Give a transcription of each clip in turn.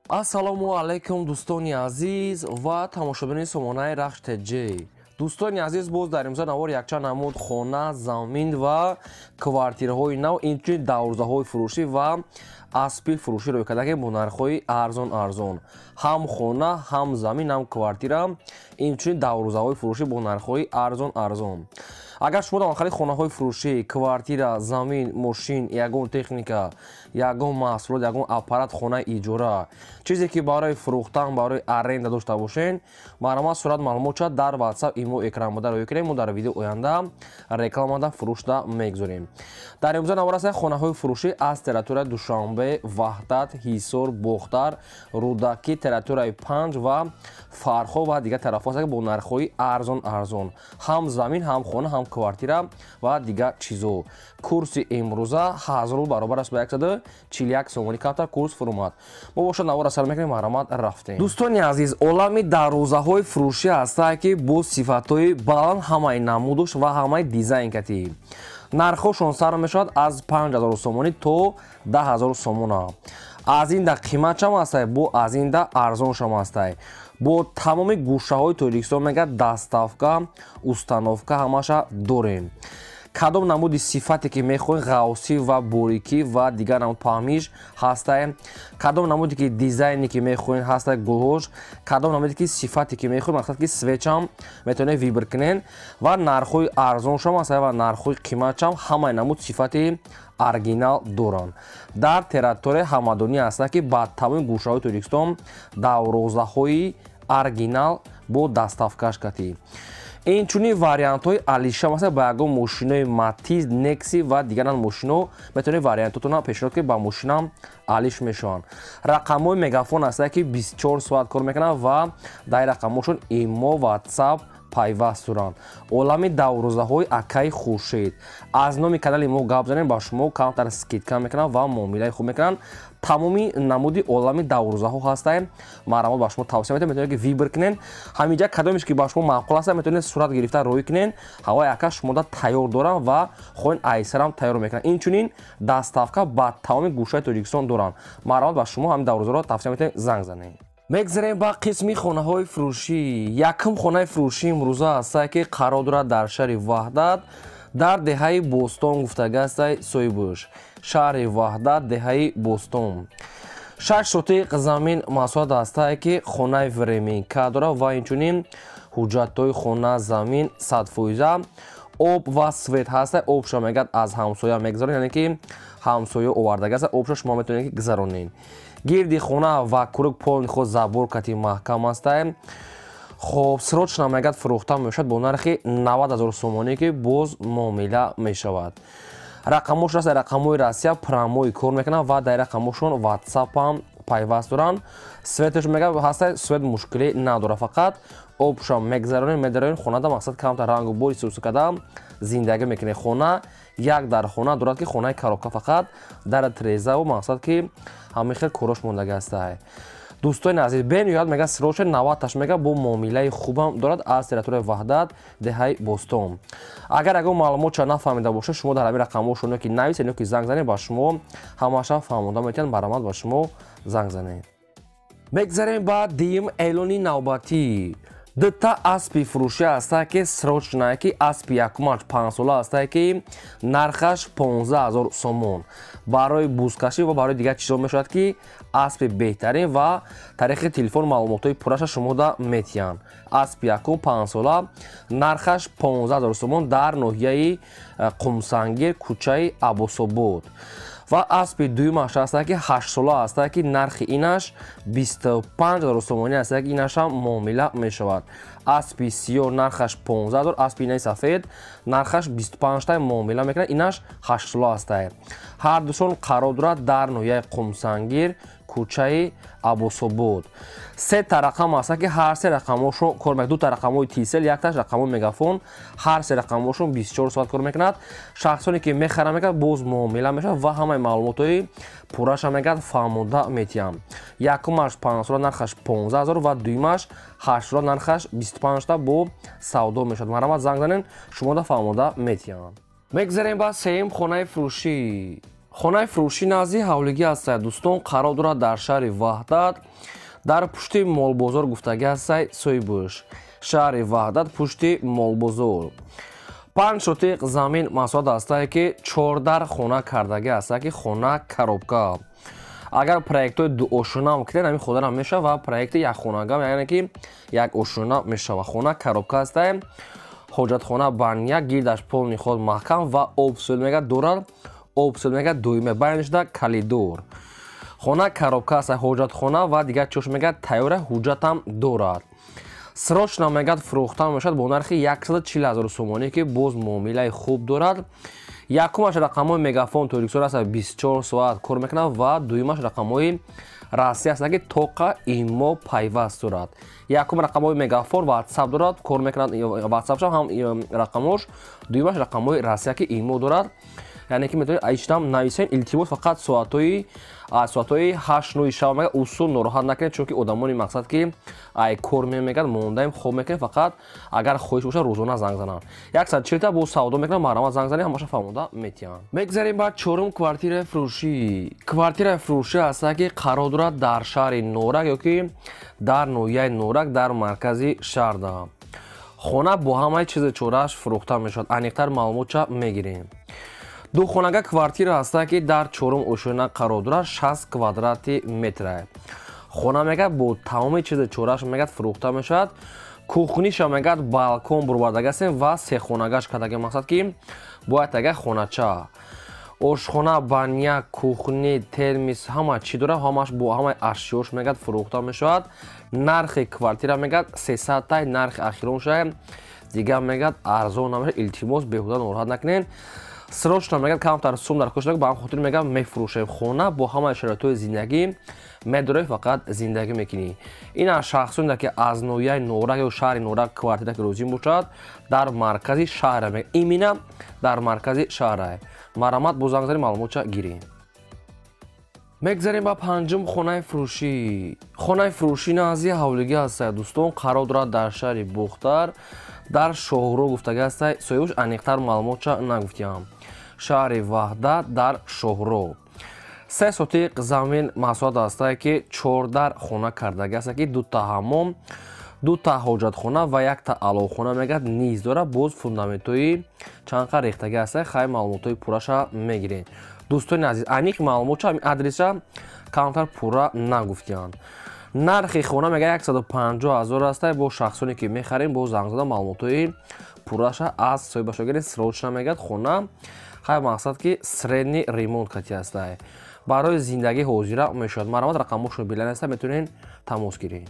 ассалому алайкум дӯстони азиз ва тамошобини сомонаи Рахш Теҷ. дӯстони азиз, боз дар имзо навор якчанд намуд хона, замин ва квартираҳои нав, инчунин даврзаҳои фурӯшӣ ва аспи фурӯшӣ рӯй кардаги бо нархҳои арзон. Ҳам хона, ҳам замин, ҳам квартира, инчунин даврзаҳои фурӯшӣ бо нархҳои арзон. Агар шумо дар охари хонаҳои фурӯшӣ, квартира, замин, мошин, ягон техника, ягон маҳсулот, ягон аппарат хонаи иҷора, чизе ки барои фурӯхтан, барои аренда дошта бошен, марҳамат сурат маълумот шуд дар WhatsApp имо экран буда рӯй кунед. Мо дар видео оянда рекламада фурӯшта мегузорем. Дар имзо навор аст хонаҳои фурӯшӣ аз территорияи Душанбе, Ваҳдат, Ҳисор, Бохтар, Рӯдакӣ, территорияи Панҷ ва Фархо ва дигар тарафҳо бо нархҳои арзон. Ҳам замин, ҳам хона, ҳам квартира ва дигар чизо. Курси имрӯза 1000 рубл баробар аст ба 141 сомонӣ камтар курс фурӯмад. Мо бошад навор асар мекунем, марҳамат рафтем. Дӯстони азиз, олами дарозаҳои фурӯшӣ ҳастае ки бо сифатҳои баланд, ҳамаи намудош ва ҳамаи дизайн катӣ. нархҳошон сар мешавад аз 5000 сомонӣ то 10000 сомона. аз ин да қиматшам ҳастае, бо аз ин да арзоншам ҳастае. бо тамоми гӯшаҳои Тоҷикистон мега даставка, установка ҳамаша дорем. кадом намуди сифате ки мехоҳем, ғавсӣ ва борикӣ ва дигар намуд паҳмиш ҳастае. кадом намуде ки дизайне ки мехоҳем ҳастае, гӯҳош. кадом намуде ки сифате ки мехоҳем, мақсад ки свечам метавонед вибр кунед ва нархҳои арзоншам ҳастае ва нархҳои қиматшам ҳамаи намуд сифати оригинал доранд. дар территорияи Ҳамадонӣ ҳастае ки ба тамоми гӯшаҳои Тоҷикистон даврозаҳои оригинал бо даставкаш катӣ. инчунин вариантҳои алишам ҳастанд ба ягон мошинои Матиз, Некси ва дигар мошино метавонед вариантотона пешниҳод ки ба мошинам алиш мешаванд. рақамҳои мегафон ҳастае ки 24 соат кор мекунанд ва дар рақамҳошон имо, WhatsApp пайваст доранд. олами даврозаҳои Акаи Хуршед. аз номи канали мо гап занем, ба шумо камтар скидка мекунанд ва муомилаи хуб мекунанд. тамоми намуди олами даврозаҳо ҳастае. марҳамат ба шумо тавсия метавонед, метавонед вибр кунед. ҳаминҷа кадомеш ки ба шумо маъқул аст, метавонед сурат гирифта рӯй кунед. ҳавои Ака шумода тайёр доранд ва хоҳен айсарам тайёр мекунанд. инчунин даставка ба тамоми гӯшаи Тоҷикистон доранд. марҳамат ба шумо ҳамин даврозаҳоро тавсия метавонед занг занед. мегзарем ба қисми хонаҳои фурӯшӣ. якум хонаи фурӯшӣ имрӯза ҳастае ки қарор дорад дар шаҳри Ваҳдат, дар деҳаи Бостон гуфтагастаи Сойбӯш. шаҳри Ваҳдат, деҳаи Бостон. 6 сотиқ замин маҳсулот ҳастае ки хонаи временка дорад ва инчунин ҳуҷҷатҳои хона, замин 100%. об ва свет ҳастае. обша мегӯяд аз ҳамсоя мегзаронед, яъне ки ҳамсоя овардагааст, обша шумо метавонед гузаронед. гирди хона ва кӯрик полни ход забор кати маҳкам ҳастае. хоб срочна мегӯяд фурӯхта мешавад бо нархи 90000 сомонӣ ки боз муомила мешавад. рақамҳош аст рақамҳои Россия промои кор мекунанд ва дар рақамҳошон WhatsApp ҳам пайваст доранд. светаш мегӯяд ҳастае, свет мушкиле надорад, фақат обшам мегзаронед, медароед хонада, мақсад камтар рангу бори сӯсу када зиндагӣ мекунед. хона як дар хона дорад ки хонаи коробка, фақат дар трезаву мақсад ки ҳамин хел корош мондагастае. дӯстони азиз, бениҳоят мега срочен 90таш мега бо муомилаи хубам дорад аз территорияи Ваҳдат, деҳаи Бостон. агар ягон маълумотша нафаҳмида бошед, шумо дар ҳамин рақамҳошон ки нависед, ё ки занг занед, ба шумо ҳамаша фаҳмонда метавонад. марҳамат ба шумо занг занед. мегзарем ба дим эълони навбатӣ. дта аспи фурӯшӣ ҳастае ки срочнае ки аспи якумаш 5 сола ҳастае ки нархаш 15000 сомон. барои бузкашӣ ва барои дигар чизо мешавад ки аспи беҳтарин ва тариқи телефон маълумотҳои пурраша шумода метиҳанд. аспи якум 5 сола нархаш 15000 сомон дар ноҳияи Қумсангир, кӯчаи Аббособод. ва аспи дуюмаш ҳастае ки 8 сола ҳастае ки нархи инаш 25000 сомонӣ ҳастае ки инашам муомила мешавад. аспи сиёҳ нархаш 15000, аспи инаи сафед нархаш 25 муомила мекунад, инаш 8 сола ҳастае. ҳардушон қарор дорад дар ноҳияи Қумсангир, кӯчаи Аббособод. сета рақам ҳастае ки ҳар се рақамҳошон кор мекунад. дута рақамҳои тисел, якташ рақамҳои мегафон, ҳар се рақамҳошон 24 соат кор мекунад. шахсоне ки мехарад мекунад, боз муомила мешавад ва ҳамаи маълумотҳои пурраша мегӯяд фаҳмонда метиҳам. якумаш 5 сола нархаш 15000 ва дуюмаш 8 сола нархаш 25 бо савдо мешавад. марҳамат занг занед, шумода фаҳмонда метиҳам. мегзарем ба сеюм хонаи фурӯшӣ. хонаи фурӯшии назди ҳавлигӣ ҳастад дӯстон, қарор дорад дар шаҳри Ваҳдат дар пушти молбозор гуфтагӣ ҳастад Сойбуш. Шаҳри Ваҳдат пушти молбозор 5 сотиқ замин маҳсулот ҳастае ки 14 хона кардагӣ ҳастае ки хона коробка. Агар проектҳои дуошуна кунед ҳамин хона мешава ва проекти якхонага яъне ки як ошуна мешава. Хона коробка ҳастае, ҳоҷатхона баня, гирдаш пол ниход маҳкам ва обсӯлмега дорад. Обсӯлмега дуюме байнашда калидор. Хона коробка ҳастае, ҳоҷатхона ва дигар чош мегӯяд тайёра ҳуҷҷатам дорад. Срочна мегӯяд фурӯхта мешавад бо нархи 140 000 сомонӣ ки боз муомилаи хуб дорад. Якумаш рақамҳои мегафон ториксор аста 24 соат кор мекунад ва дуюмаш рақамҳои расӣ аста ки тоқа имо пайваст дорад. Якум рақамҳои мегафон ватсап дорад, кор мекунад ватсапшам ҳам рақамош, дуюмаш рақамҳои расия ки имо дорад. яъне ки метавонед айштам нависен илтимос фақат соатҳои 8-9 шаб мегӯяд усул нороҳат накунед, чунки одамони мақсад ки ай кор мемегӯяд мондаем хоб мекунем, фақат агар хоҳиш боша рӯзона занг зананд. 140 бо савдо мекунам, маҳрамат занг занӣ ҳамаша фаҳмода метиҳанд. Мегзарем ба чорум квартираи фурӯшӣ. Квартираи фурӯшӣ ҳастае ки қарор дорад дар шаҳри Норак ёки дар ноҳияи Норак дар маркази шаҳр даҳад. Хона бо ҳамаи чизи чорааш фурӯхта мешавад. Аниқтар маълумотша мегирем. Духонага квартира ҳастае ки дар чорум ошӯна қарор дорад 60 квадрати метра. Хона мегӯяд бо тамоми чизи чорааш мегӯяд фурӯхта мешавад. Кухниша мегӯяд балкон бурбардагӣ ҳастем ва сехонагаш кардагӣ мақсад ки бояд тага хонача. Ошхона, баня, кухни, термис ҳама чӣ дорад, ҳамаш бо ҳамаи ашёш мегӯяд фурӯхта мешавад. Нархи квартира мегӯяд 300 тай, нархи ахирон шуда дигар мегӯяд арзон намешавад. Илтимос беҳуда нороҳат накунед. Срочно мегӯяд камтар сум дар кӯшак ба ҳам хотир мегӯям мефурӯшем. Хона бо ҳамаи шароитҳои зиндагӣ медорем, фақат зиндагӣ мекунӣ. ина шахсоне ки аз ноҳияи Норак ё шаҳри Норак квартира ки розӣ бошад дар маркази шаҳр имина дар маркази шаҳр марамат бо зангзани маълумотша гирем. Мегзарем ба панҷум хонаи фурӯшӣ. Хонаи фурӯшӣ назди ҳавлигӣ ҳастае дӯстон, қарор дорад дар шаҳри Бухтар дар Шоҳро гуфтагӣ ҳастае соҳибаш аниқтар маълумотша нагуфтиям. Шаҳри Ваҳдат дар Шоҳро 3 сотиқ замин маҳсулот ҳастае ки 14 хона кардагӣ ҳастае ки 2 ҳаммом, 2 ҳоҷатхона ва 1 аловхона мегӯяд низ дорад. Боз фундаментҳои чанқа рехтагӣ ҳастае. Хай маълумотҳои пурраша мегирем. дӯстони азиз, аниқ маълумотша адресша камтар пурра нагуфтиям. нархи хона мегӯяд 150 000 ҳастае. бо шахсоне ки мехарем бо занг зада маълумотҳои пурраша аз соҳибаша гирем. срочна мегӯяд хона хай мақсад ки средний ремонт кати ҳастае. барои зиндагӣ ҳозира мешавад. марамат рақамошро билан аста метавонед тамос гиред.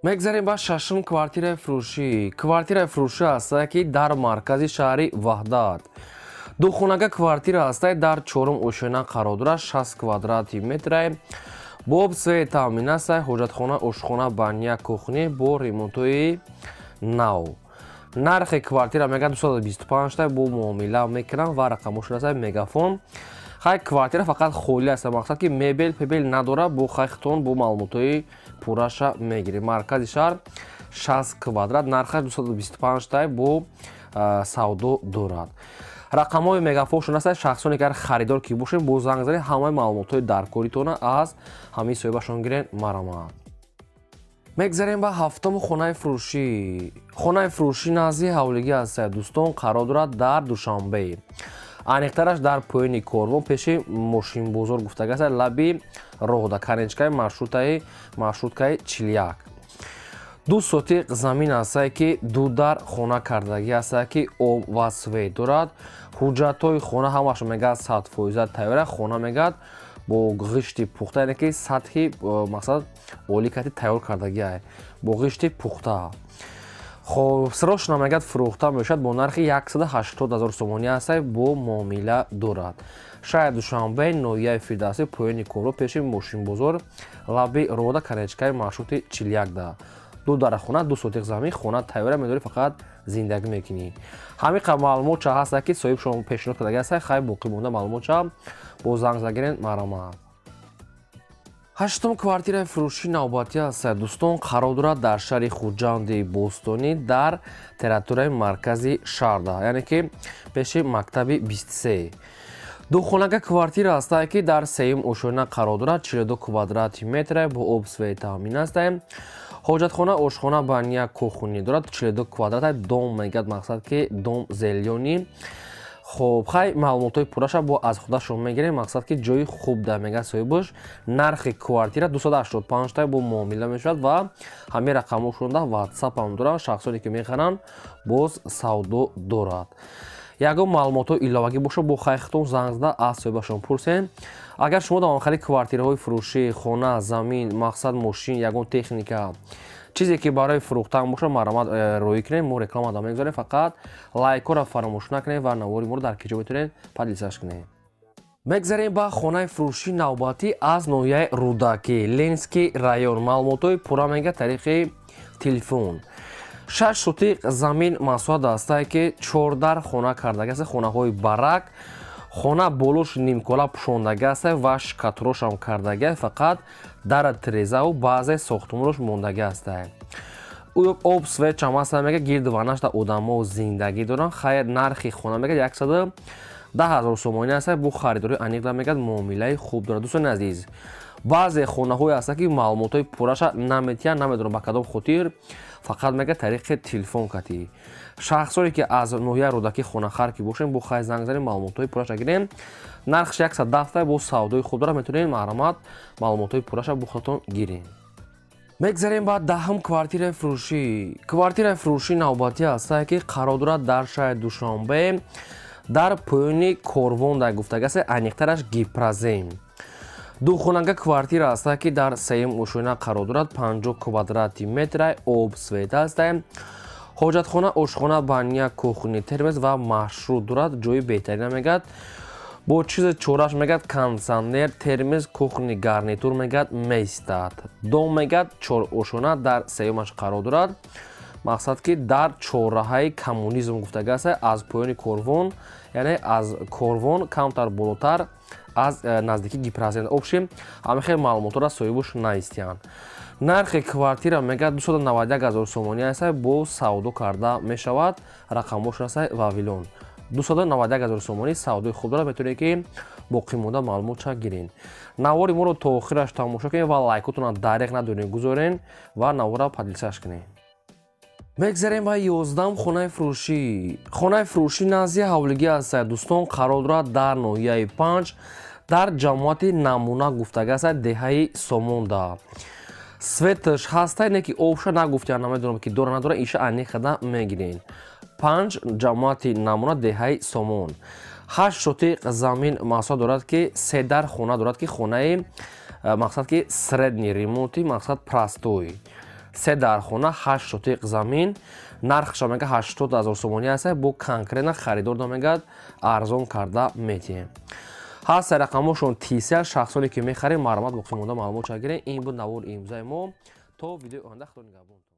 мегзарем ба шашум квартираи фурӯшӣ. Квартираи фурӯшӣ ҳастае ки дар маркази шаҳри Ваҳдат. Духонага квартира ҳастае дар чорум ошӯна қарор дорад 60 квадрати метра. бо обсияи таъмин ҳастае, ҳоҷатхона, ошхона, баня, кухни бо ремонтҳои нав. нархи квартира мегӯяд 225 тай, бо муомила мекунам ва рақамошро ҳастае мегафон. хай квартира фақат холӣ аста, мақсад ки мебел пебел надорад. бо хай хитон бо маълумотҳои пурраша мегирем. маркази шаҳр 60 квадрат, нархаш 225 тай, бо савдо дорад. рақамҳои мегафоншон аста. шахсоне ки харидор ки бошем бо занг занед ҳамаи маълумотҳои даркоритона аз ҳамин соҳибашон гирен. марамат. мегзарем ба ҳафтум хонаи фурӯшӣ. хонаи фурӯшӣ назди ҳавлигӣ ҳастае дӯстон, қарор дорад дар Душанбе. аниқтараш дар поёни корвон пеши мошинбозор гуфтагӣ ҳастае, лаби роҳда канечкаи маршруткаи 41. 2 сотиқ замин ҳастае ки 2 дар хона кардагӣ ҳастае ки об ва свет дорад. ҳуҷҷатҳои хона ҳамаш мегӯяд 100% тайёра. хона мегӯяд бо ғишти пухта, яъне ки сатҳи мақсад оли кати тайёр кардагӣ бо ғишти пухта. хоб срочна мегӯяд фурӯхта мешавад бо нархи 180 000 сомонӣ ҳастае. бо муомила дорад. шаҳри Душанбе, ноҳияи Фирдавсӣ, поёни корво, пеши мошинбозор, лаби роҳда канечкаи маршрути 41 да. 2 дар хона, 2 сотиқ замин, хона тайёра медорӣ, фақат зиндагӣ мекунӣ. ҳамин қа маълумотша ҳастае ки соҳибшон пешниҳод кардагӣ ҳастае. хай боқӣ монда маълумотша бо занг загирен. марамат. ҳаштум квартираи фурӯшии навбатӣ ҳастае дӯстон, қарор дорад дар шаҳри Хуҷанди Бостонӣ дар территорияи маркази шаҳр даҳад, яъне ки пеши мактаби 23. двуххонага квартира астае ки дар сеюм ошӯна қарор дорад. 42 квадрати метр бо об свет таъмин аст. ҳоҷатхона ошхона баня кухонӣ дорад. 42 квадрат дом мегӯяд, мақсад ки дом зелёнӣ. хуб хай маълумотои пурраша бо аз худашон мегирем, мақсад ки ҷои хуб да мегӯяд соҳибаш. нархи квартира 285 та бо муомила мешавад ва ҳамин рақамҳошонда ватсапам дорад. шахсоне ки мехаранд боз савдо дорад. ягон маълумотҳои иловагӣ боша бо хайхтон занг зада аз соҳибашон пурсем. агар шумо давомхари квартираҳои фурӯшӣ, хона, замин, мақсад мошин, ягон техника, чизе ки барои фурӯхтан боша, марҳамат роӣ кунед. мо реклама да мегузорем, фақат лайкҳоро фаромӯш накунед ва навори моро дар киҷо метавонед подлисаш кунед. мегзарем ба хонаи фурӯшии навбатӣ аз ноҳияи Рудакӣ, Ленинский район. маълумотҳои пурра мегӯяд тариқи телефон. 6 сотиқ замин маҳсулот астае ки 4 хона кардаги аст. хонаҳои барак, хона болош нимкола пӯшондаги аст ва шкатурошам кардаги аст. фақат дар тирезаву баъзе сохтмонош мондаги аст. об светчам аст мега гирду ванашта одамо зиндагӣ доранд. хайр нархи хона мега 110 000 сомонӣ аст. бо харидори аниқ мегад муомилаи хуб дорад. дӯстони азиз, баъзе хонаҳое аст ки маълумотои пурраша наметиҳанд, намедонам ба кадом хотир, фақат мега тариқи телефон катӣ. шахсоне ки аз ноҳияи Рудакӣ хонахар ки бошем, бо хай занг занем, маълумотои пурраша гирем. нархш 110 бо савдои хуб дорад. метавонем марҳамат маълумотои пурраша бо худтон гирем. мегзарем ба даҳум квартираи фурӯшӣ. квартираи фурӯшии навбатӣ астае ки қарор дорад дар шаҳри Душанбе, дар поёни Корвон дар гуфтаги аст, аниқтараш Гипразем. двуххонага квартира астае ки дар сеюм ошӯна қарор дорад. 50 квадрати метр об свет аст. ҳоҷатхона ошхона баня кухонӣ термос ва машруб дорад. ҷои беҳтарина мегӯяд. бо чизи чораш мегӯяд кондитсионер, термос, кухонӣ гарнитур мегӯяд меистад. дом мегӯяд 4 ошона дар сеюмаш қарор дорад. мақсад ки дар чорраҳаи коммунизм гуфтаги аст, аз поёни Корвон, яъне аз Корвон камтар болотар, аз наздикии Гипразем. обшим ҳамихел маълумотро соҳибуш наистиянд. нархи квартира мегӯяд 291 000 сомонӣ аст. бо савдо карда мешавад. рақамош аст вавилон 291 000 сомонӣ. савдои хуб дорад. метавонед ки боқӣ монда маълумотша гиред. навори моро то охираш тамошо кунед ва лайкотонро дареқ надоред гузорен ва наворро подлисаш кунед. мегзарем ба 11 хонаи фурӯшӣ. хонаи фурӯшӣ назди ҳавлигӣ аст. дӯстон қарор дорад дар ноҳияи 5 дар ҷамоати намуна гуфтаги аст, деҳаи Сомонда. светш ҳаста, не ки обша нагуфтия, намедонам ки дора надора, иша аниқада мегирен. 5 ҷамоати намуна деҳаи Сомон. 8 сотиқ замин маҳсулот дорад ки 3 дар хона дорад ки хонаи мақсад ки средни ремонти, мақсад простой. 3 дар хона 8 сотиқ замин. нархша мега 80 000 сомонӣ аст. бо конкретна харидор намегад арзон карда метиҳем. ҳаст рақамошон тися. шахсоне ки мехарем марҳамат боқӣ монда маълумотша гирем. ин буд навори имрӯзаи мо. то видеои оянда худо нигаҳбонтон.